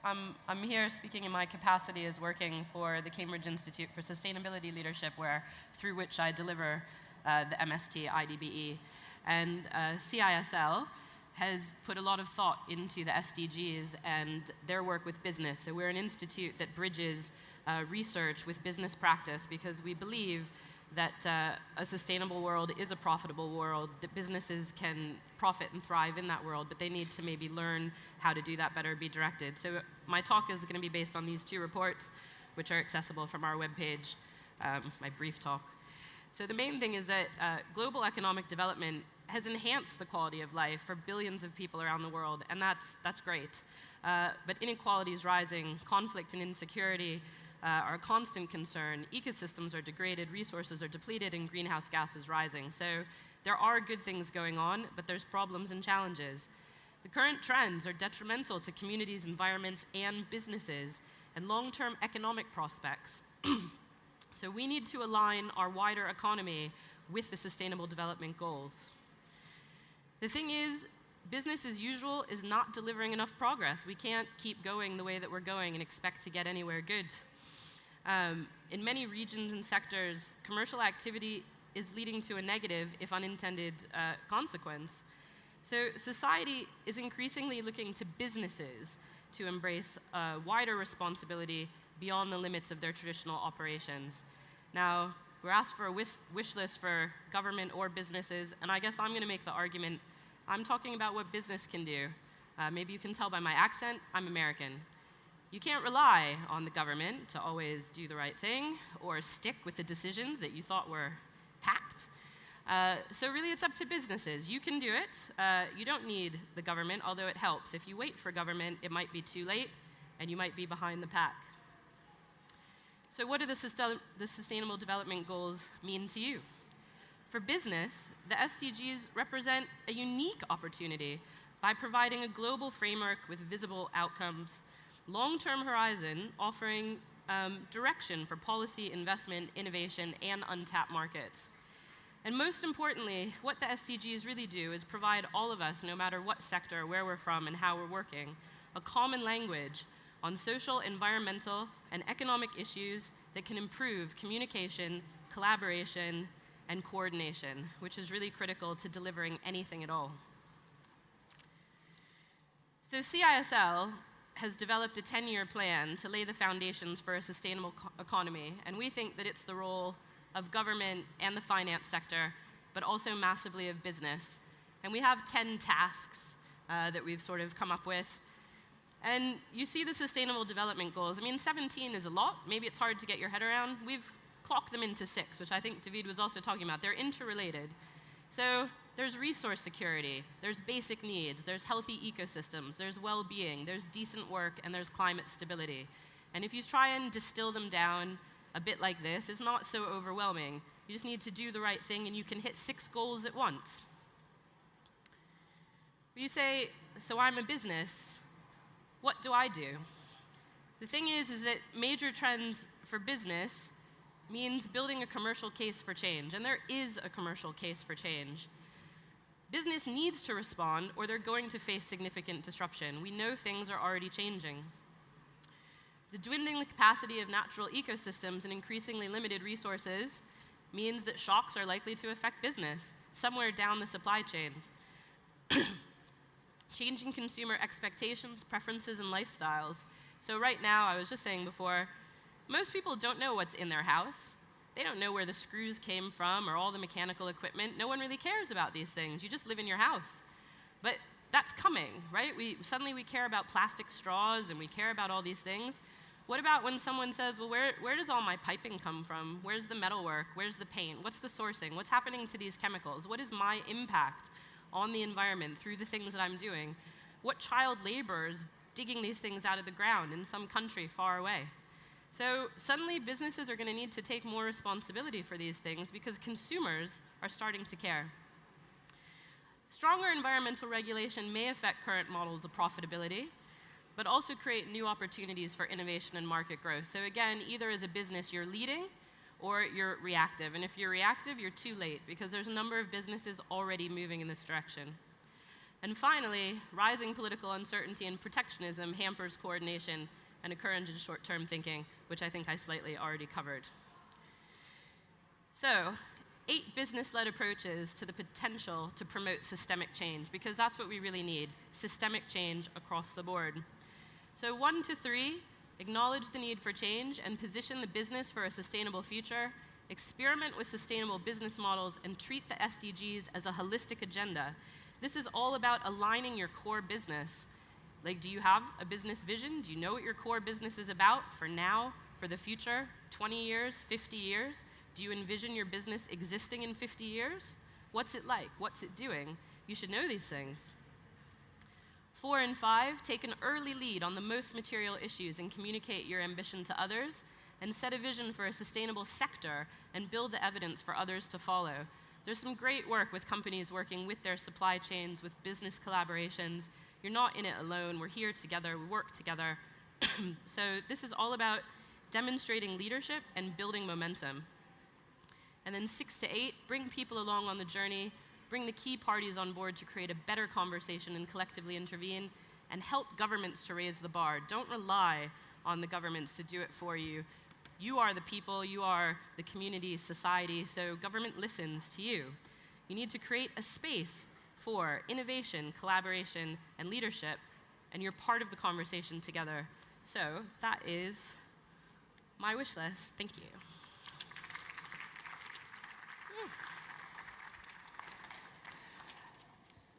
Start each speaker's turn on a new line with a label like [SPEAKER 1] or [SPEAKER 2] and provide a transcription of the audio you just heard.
[SPEAKER 1] I'm here speaking in my capacity as working for the Cambridge Institute for Sustainability Leadership, through which I deliver the MST IDBE. And CISL has put a lot of thought into the SDGs and their work with business. So we're an institute that bridges research with business practice, because we believe that a sustainable world is a profitable world, that businesses can profit and thrive in that world, but they need to maybe learn how to do that better, be directed. So my talk is going to be based on these two reports, which are accessible from our webpage, my brief talk. So the main thing is that global economic development has enhanced the quality of life for billions of people around the world, and that's great. But inequality is rising, conflict and insecurity are a constant concern. Ecosystems are degraded, resources are depleted, and greenhouse gas is rising. So there are good things going on, but there's problems and challenges. The current trends are detrimental to communities, environments, and businesses, and long-term economic prospects. So we need to align our wider economy with the Sustainable Development Goals. The thing is, business as usual is not delivering enough progress. We can't keep going the way that we're going and expect to get anywhere good. In many regions and sectors, commercial activity is leading to a negative, if unintended, consequence. So society is increasingly looking to businesses to embrace wider responsibility beyond the limits of their traditional operations. Now, we're asked for a wish list for government or businesses, and I guess I'm going to make the argument, I'm talking about what business can do. Maybe you can tell by my accent, I'm American. You can't rely on the government to always do the right thing or stick with the decisions that you thought were packed. So really it's up to businesses. You can do it. You don't need the government, although it helps. If you wait for government, it might be too late and you might be behind the pack. So what do the Sustainable Development Goals mean to you? For business, the SDGs represent a unique opportunity by providing a global framework with visible outcomes, long-term horizon, offering direction for policy, investment, innovation, and untapped markets. And most importantly, what the SDGs really do is provide all of us, no matter what sector, where we're from, and how we're working, a common language on social, environmental, and economic issues that can improve communication, collaboration, and coordination, which is really critical to delivering anything at all. So CISL has developed a 10-year plan to lay the foundations for a sustainable economy, and we think that it's the role of government and the finance sector, but also massively of business. And we have 10 tasks that we've sort of come up with. And you see the Sustainable Development Goals. I mean, 17 is a lot. Maybe it's hard to get your head around. We've clocked them into 6, which I think David was also talking about. They're interrelated. So there's resource security, there's basic needs, there's healthy ecosystems, there's well-being, there's decent work, and there's climate stability. And if you try and distill them down a bit like this, it's not so overwhelming. You just need to do the right thing, and you can hit 6 goals at once. You say, so I'm a business, what do I do? The thing is that major trends for business means building a commercial case for change, and there is a commercial case for change. Business needs to respond, or they're going to face significant disruption. We know things are already changing. The dwindling capacity of natural ecosystems and increasingly limited resources means that shocks are likely to affect business somewhere down the supply chain. Changing consumer expectations, preferences, and lifestyles. So right now, I was just saying before, most people don't know what's in their house. They don't know where the screws came from or all the mechanical equipment. No one really cares about these things. You just live in your house. But that's coming, right? Suddenly we care about plastic straws and we care about all these things. What about when someone says, well, where does all my piping come from? Where's the metalwork? Where's the paint? What's the sourcing? What's happening to these chemicals? What is my impact on the environment through the things that I'm doing? What child labor is digging these things out of the ground in some country far away? So suddenly businesses are going to need to take more responsibility for these things because consumers are starting to care. Stronger environmental regulation may affect current models of profitability, but also create new opportunities for innovation and market growth. So again, either as a business you're leading or you're reactive. And if you're reactive, you're too late because there's a number of businesses already moving in this direction. And finally, rising political uncertainty and protectionism hampers coordination and a current and short-term thinking, which I think I slightly already covered. So, 8 business-led approaches to the potential to promote systemic change, because that's what we really need, systemic change across the board. So 1 to 3, acknowledge the need for change and position the business for a sustainable future, experiment with sustainable business models, and treat the SDGs as a holistic agenda. This is all about aligning your core business. Like, do you have a business vision? Do you know what your core business is about for now, for the future, 20 years, 50 years? Do you envision your business existing in 50 years? What's it like? What's it doing? You should know these things. 4 and 5, take an early lead on the most material issues and communicate your ambition to others, and set a vision for a sustainable sector and build the evidence for others to follow. There's some great work with companies working with their supply chains, with business collaborations. You're not in it alone. We're here together. We work together. So this is all about demonstrating leadership and building momentum. And then 6 to 8, bring people along on the journey, bring the key parties on board to create a better conversation and collectively intervene, and help governments to raise the bar. Don't rely on the governments to do it for you. You are the people, you are the community, society, so government listens to you. You need to create a space for innovation, collaboration, and leadership, and you're part of the conversation together. So that is my wish list. Thank you.